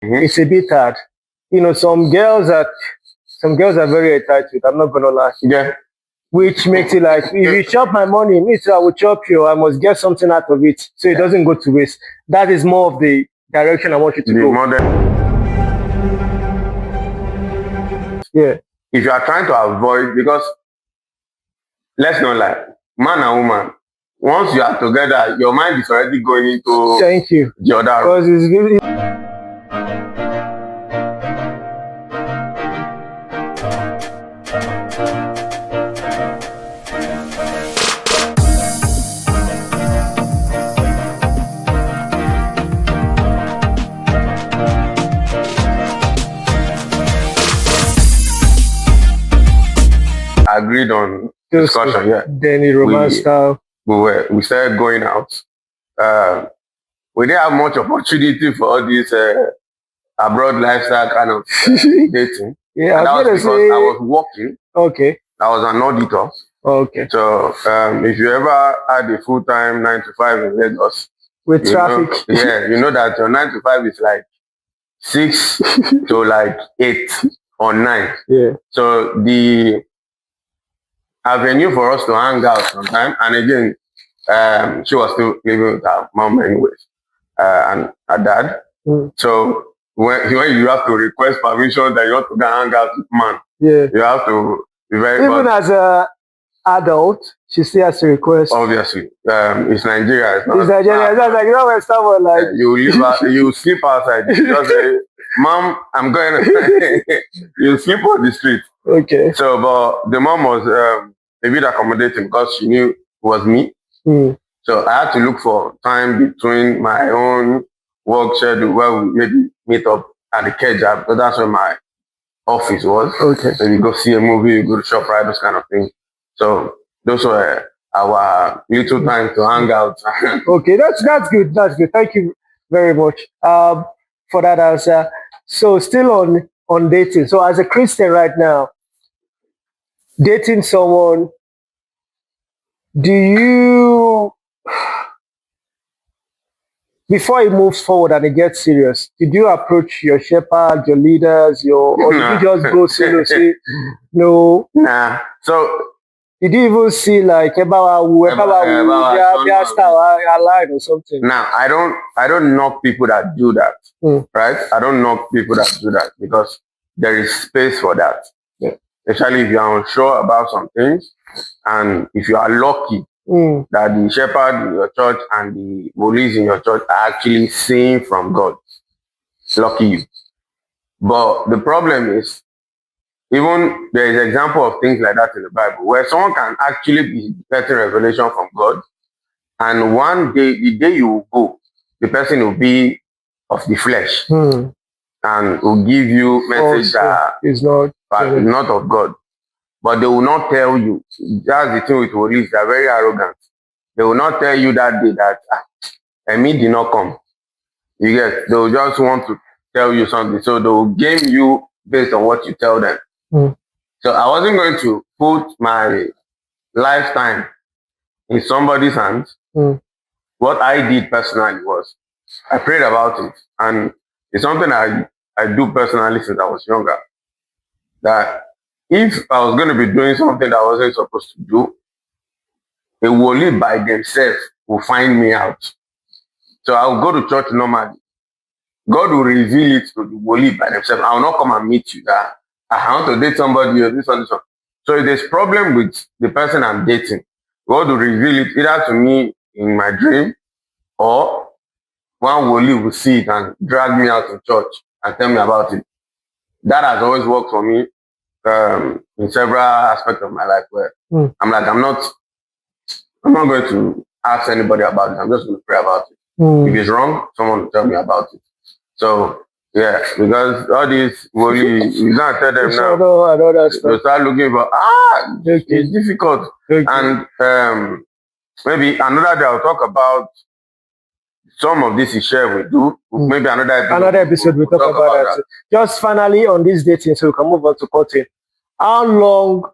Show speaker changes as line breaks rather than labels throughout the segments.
it's a bit hard. You know, some girls are very entitled. I'm not gonna lie.
Yeah.
Which makes it like, if you chop my money, me too, I will chop you. I must get something out of it, so it doesn't go to waste. That is more of the direction I want you to go. Yeah.
If you are trying to avoid, because let's not lie, man and woman, once you are together, your mind is already going into
Thank you.
the other.
Because it's really.
Agreed on discussion, yeah.
Then the romance style.
We started going out. We didn't have much opportunity for all this abroad lifestyle kind of dating.
Yeah,
and that was because I was working.
Okay.
I was an auditor.
Okay.
So if you ever had a full-time 9 to 5 in Lagos,
with traffic,
you know that your 9 to 5 is like 6 to like 8 or 9.
Yeah.
So the avenue for us to hang out sometime, and again, she was still living with her mom anyways, and her dad. So when you have to request permission that you want to go hang out with man, you have to be very.
Even as a adult, she still has to request.
Obviously, it's Nigeria. It's
Nigeria. It's like, you know, when someone like
you sleep outside. You just say, "Mom, I'm going." You sleep on the street.
Okay.
So, but the mom was a bit accommodating because she knew it was me. So I had to look for time between my own work schedule where we maybe meet up at the Keja, because that's where my office was.
Okay.
So you go see a movie, you go to shop, right, those kind of things. So those were our little time to hang out.
Okay, that's good. That's good. Thank you very much for that answer. So still on dating. So as a Christian right now, dating someone, do you, before it moves forward and it gets serious, did you approach your shepherd, your leaders, or did you just go solo? Say no.
Nah. So
did you even see like about their style aligned or something?
Now I don't knock people that do that. Right? I don't knock people that do that because there is space for that.
Yeah.
Especially if you are unsure about some things, and if you are lucky that the shepherd in your church and the police in your church are actually seeing from God. Lucky you. But the problem is, even there is an example of things like that in the Bible where someone can actually be getting revelation from God, and one day, the day you go, the person will be of the flesh and will give you message that is not of God. But they will not tell you. That's the thing with police. They are very arrogant. They will not tell you that day that Emi did not come. You get? They will just want to tell you something. So they will game you based on what you tell them. So I wasn't going to put my lifetime in somebody's hands. What I did personally was I prayed about it. And it's something I do personally since I was younger. That if I was going to be doing something that I wasn't supposed to do, a woli by themselves will find me out. So I will go to church normally. God will reveal it to the woli by themselves. I will not come and meet you that I want to date somebody or this one. So if there's problem with the person I'm dating, God will reveal it either to me in my dream, or one woli will see it and drag me out to church and tell me about it. That has always worked for me in several aspects of my life where I'm like, I'm not going to ask anybody about it. I'm just going to pray about it. If it's wrong, someone will tell me about it. So yeah, because all these woli, you can't tell them now. They start looking for it's difficult. And maybe another day I'll talk about some of this is shared with you. Maybe another episode
we'll talk about that. Just finally on this dating, so we can move on to courting. How long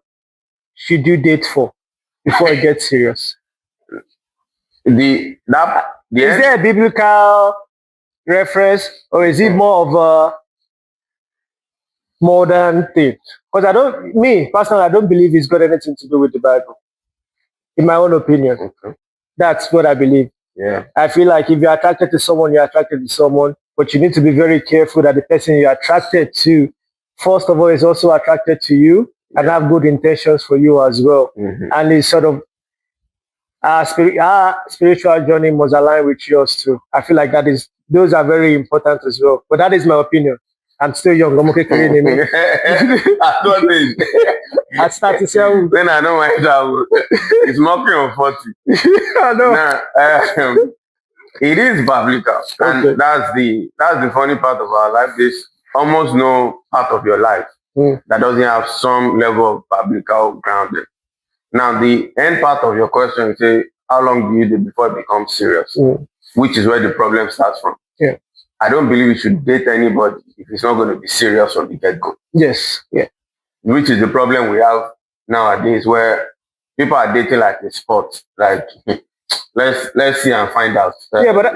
should you date for before it gets serious? Is there a biblical reference, or is it more of a modern thing? Because me personally, I don't believe it's got anything to do with the Bible. In my own opinion,
Okay.
that's what I believe.
Yeah.
I feel like if you're attracted to someone, you're attracted to someone, but you need to be very careful that the person you're attracted to, first of all, is also attracted to you and have good intentions for you as well.
Mhm.
And it's sort of our spiritual journey must align with yours too. I feel like those are very important as well. But that is my opinion. I'm still young. I'm okay.
At what age?
At 37.
Then I know my child. It's knocking on 40.
I know.
Now, it is biblical, and
Okay.
that's the funny part of our life. There's almost no part of your life that doesn't have some level of biblical grounding. Now, the end part of your question is, say, how long do you do before it becomes serious? Which is where the problem starts from.
Yeah.
I don't believe you should date anybody if it's not going to be serious from the get-go.
Yes. Yeah.
Which is the problem we have nowadays, where people are dating like a sport. Like, let's see and find out.
Yeah, but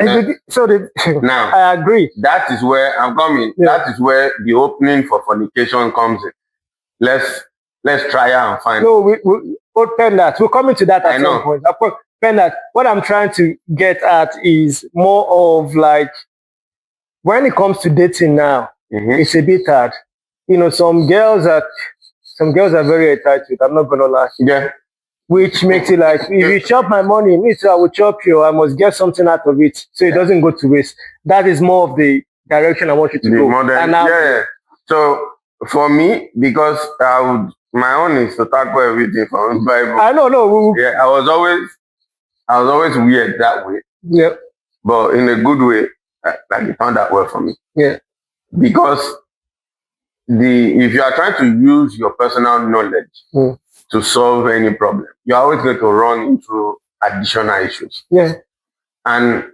now
I agree.
That is where I'm coming.
Yeah.
That is where the opening for fornication comes in. Let's try and find.
No, we'll pen that. We're coming to that at some point. Pen that. What I'm trying to get at is more of like, when it comes to dating now, it's a bit hard. You know, some girls are very entitled. I'm not gonna lie.
Yeah.
Which makes it like, if you chop my money, me too, I will chop you. I must get something out of it, so it doesn't go to waste. That is more of the direction I want you to go.
Modern, yeah. So for me, because my own is to tackle everything from the Bible.
I know, no.
Yeah, I was always weird that way.
Yeah.
But in a good way, like it turned out well for me.
Yeah.
Because if you are trying to use your personal knowledge to solve any problem, you're always going to run into additional issues.
Yeah.
And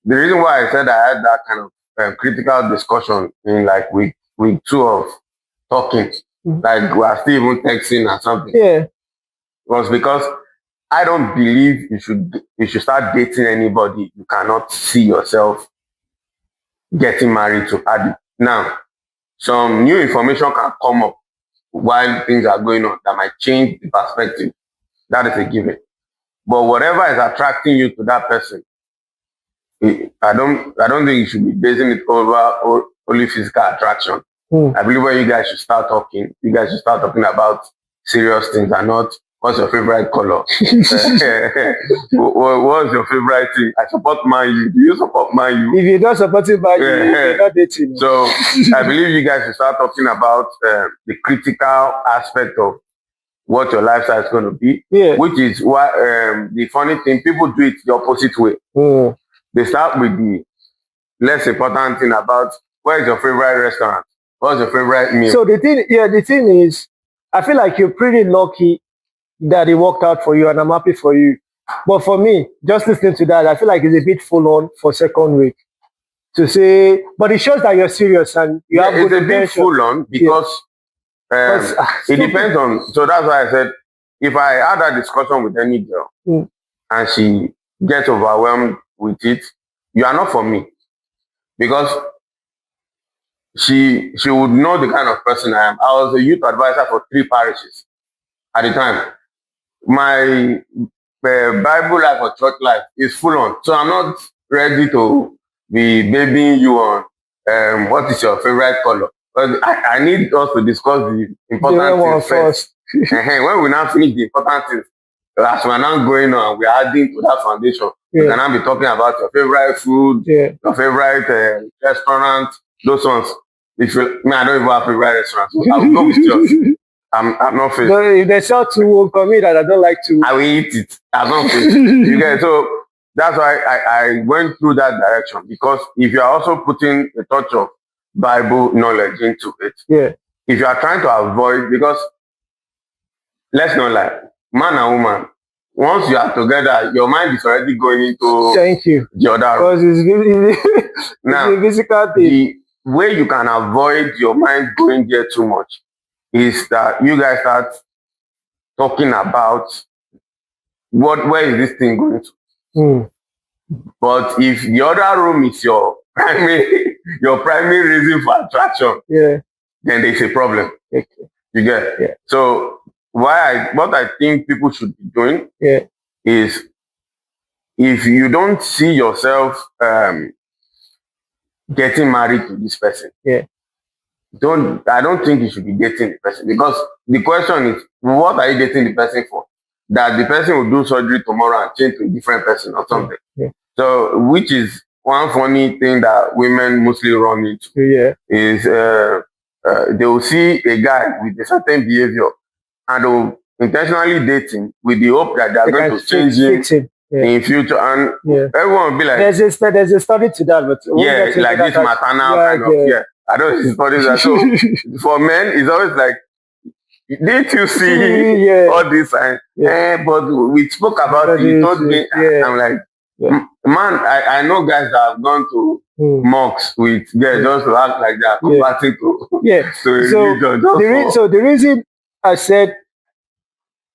the reason why I said I had that kind of critical discussion in like week 2 of talking, like we are still even texting or something, was because I don't believe you should start dating anybody you cannot see yourself getting married to. Now, some new information can come up while things are going on that might change the perspective. That is a given. But whatever is attracting you to that person, I don't think you should be basing it over only physical attraction. I believe when you guys should start talking, about serious things and not what's your favorite color. What's your favorite thing? I support Man U. Do you support Man U?
If you don't support it, you're not dating.
So I believe you guys should start talking about the critical aspect of what your lifestyle is going to be.
Yeah.
Which is why the funny thing, people do it the opposite way. They start with the less important thing about where is your favorite restaurant? What's your favorite meal?
So the thing is, I feel like you're pretty lucky that it worked out for you, and I'm happy for you. But for me, just listening to that, I feel like it's a bit full on for second week to say. But it shows that you're serious and you have good intention.
It's a bit full on because it depends on. So that's why I said, if I had that discussion with any girl and she gets overwhelmed with it, you are not for me, because she would know the kind of person I am. I was a youth advisor for 3 parishes at the time. My Bible life or church life is full on, so I'm not ready to be babying you on what is your favorite color. But I need us to discuss the important things first. When we now finish the important things, as we're now going on, we're adding to that foundation. We can now be talking about your favorite food, your favorite restaurant, those ones. I don't even have favorite restaurants. So I'll go with yours. I'm not fit.
No, if they sell to for me that I don't like to,
I will eat it. I'm not fit. You get it? So that's why I went through that direction, because if you are also putting a touch of Bible knowledge into it, if you are trying to avoid, because let's not lie, man and woman, once you are together, your mind is already going into the other room.
Because
now,
it's a physical thing.
The way you can avoid your mind going there too much is that you guys start talking about where is this thing going to. But if the other room is your your primary reason for attraction,
Yeah.
then there's a problem.
Okay.
You get?
Yeah.
So what I think people should be doing
Yeah.
is, if you don't see yourself getting married to this person,
Yeah.
I don't think you should be dating the person, because the question is, what are you dating the person for? That the person will do surgery tomorrow and change to a different person or something.
Yeah.
So, which is one funny thing that women mostly run into.
Yeah.
Is they will see a guy with a certain behavior and they will intentionally date him with the hope that they are going to change him in future, and everyone will be like,
there's a study to that, but
like this maternal kind of I don't study that. So for men, it's always like, didn't you see all this? But we spoke about it. You told me. I'm like, man, I know guys that have gone to mosques with girls just to act like that, converting to religion.
So the reason I said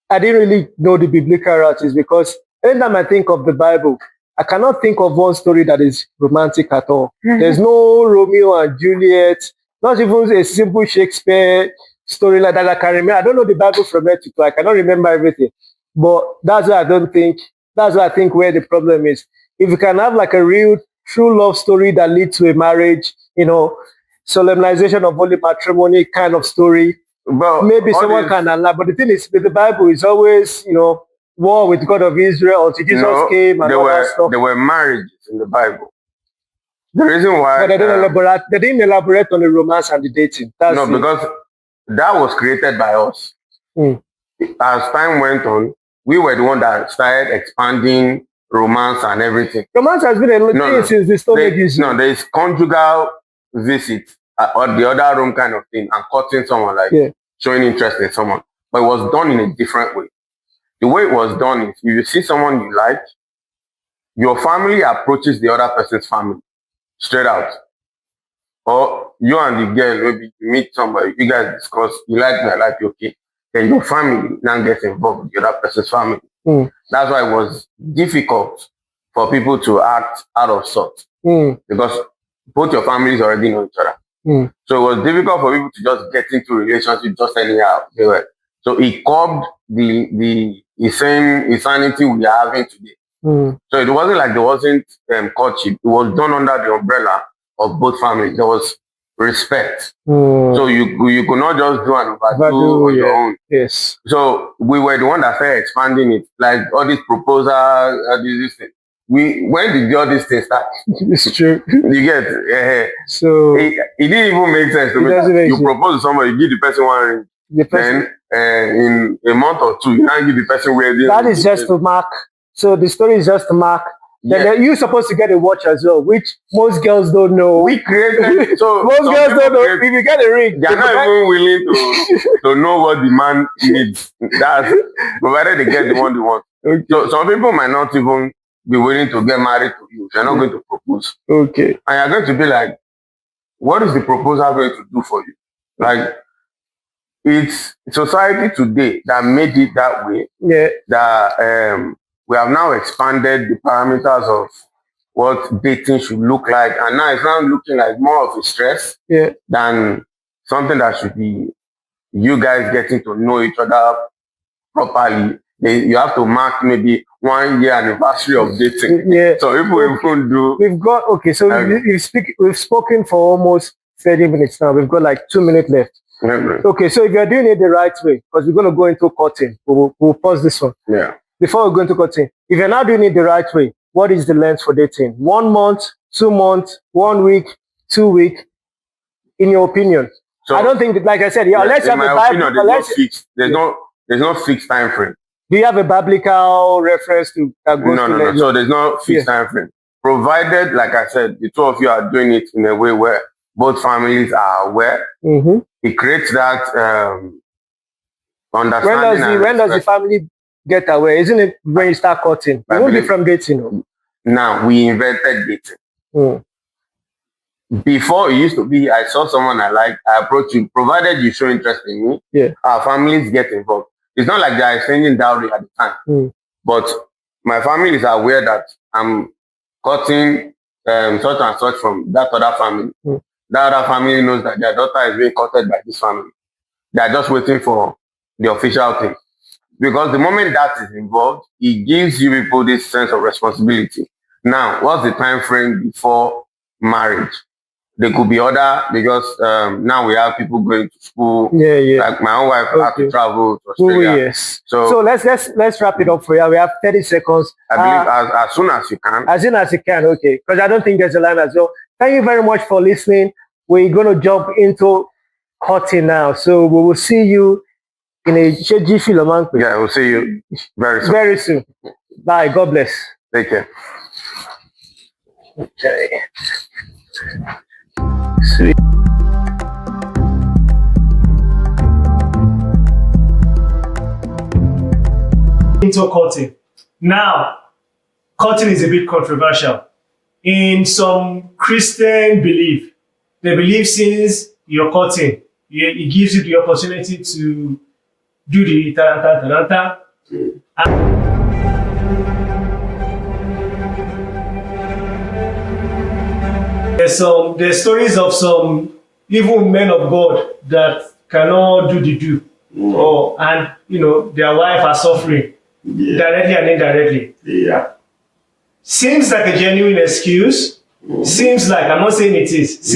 I didn't really know the biblical route is because anytime I think of the Bible, I cannot think of one story that is romantic at all. There's no Romeo and Juliet, not even a simple Shakespeare story like that I can remember. I don't know the Bible from head to toe. I cannot remember everything. But that's why I think where the problem is. If you can have like a real, true love story that leads to a marriage, solemnization of holy matrimony kind of story, well, maybe someone can allow. But the thing is, with the Bible, it's always, war with God of Israel until Jesus came and all that stuff.
There were marriages in the Bible. The reason why...
But they didn't elaborate on the romance and the dating.
Because that was created by us. As time went on, we were the one that started expanding romance and everything.
Romance has been a thing since the Stone Age.
No, there is conjugal visit or the other room kind of thing, and courting someone, showing interest in someone. But it was done in a different way. The way it was done is, if you see someone you like, your family approaches the other person's family straight out. Or you and the girl, maybe you meet somebody, you guys discuss, you like me, I like you, okay. Then your family now gets involved with the other person's family. That's why it was difficult for people to act out of sort. Because both your families already know each other. So it was difficult for people to just get into relationship just anyhow. So it curbed the insanity we are having today. So it wasn't like there wasn't courtship. It was done under the umbrella of both families. There was respect. So you could not just do an overdo on your own.
Yes.
So we were the one that started expanding it. Like all these proposals, all these things. When did all these things start?
It's true.
You get
so
it didn't even make sense to me. You propose to somebody, you give the person one ring. Then in a month or two, you now give the person wedding.
That is just to mark. So the story is just to mark. Then you're supposed to get a watch as well, which most girls don't know.
We created so
most girls don't know. If you get a ring,
they're not even willing to know what the man needs. That's provided they get the one they want.
Okay.
So some people might not even be willing to get married to you. They're not going to propose.
Okay.
And you're going to be like, what is the proposal going to do for you? Like, it's society today that made it that way. That we have now expanded the parameters of what dating should look like, and now it's now looking like more of a stress than something that should be you guys getting to know each other properly. You have to mark maybe 1 year anniversary of dating. So if we even do,
we've got we've spoken for almost 30 minutes now. We've got like 2 minutes left. Okay, so if you're doing it the right way, because we're going to go into courting, we'll pause this one. Before we go into courting, if you're not doing it the right way, what is the length for dating? 1 month, 2 months, 1 week, 2 weeks, in your opinion? So, I don't think, like I said, unless you have a Bible,
there's no fixed time frame.
Do you have a biblical reference to that goes
No. So there's no fixed time frame. Provided, like I said, the two of you are doing it in a way where both families are aware. It creates that understanding.
When does the family get aware? Isn't it when you start courting? It won't be from dating.
Now, we invented dating. Before, it used to be, I saw someone I like, I approach you, provided you show interest in me, our families get involved. It's not like they are exchanging dowry at the time. But my family is aware that I'm courting such and such from that other family. That other family knows that their daughter is being courted by this family. They are just waiting for the official thing. Because the moment that is involved, it gives you people this sense of responsibility. Now, what's the time frame before marriage? There could be other, because now we have people going to school.
Yeah.
Like my own wife had to travel to
Oh,
Australia.
yes. So let's wrap it up for you. We have 30 seconds.
I believe as soon as you can.
As soon as you can, okay. Because I don't think there's a line as well. Thank you very much for listening. We're going to jump into cutting now. So we will see you in a jiffy.
Yeah, we'll see you very soon.
Very soon. Bye. God bless.
Take care.
Okay. Sweet. Into cutting. Now, cutting is a bit controversial. In some Christian belief, they believe since you're cutting, it gives you the opportunity to do the taranta. There's stories of some evil men of God that cannot do the do. And their wife are suffering directly and indirectly. Yeah. Seems like a genuine excuse. Seems like, I'm not saying it is.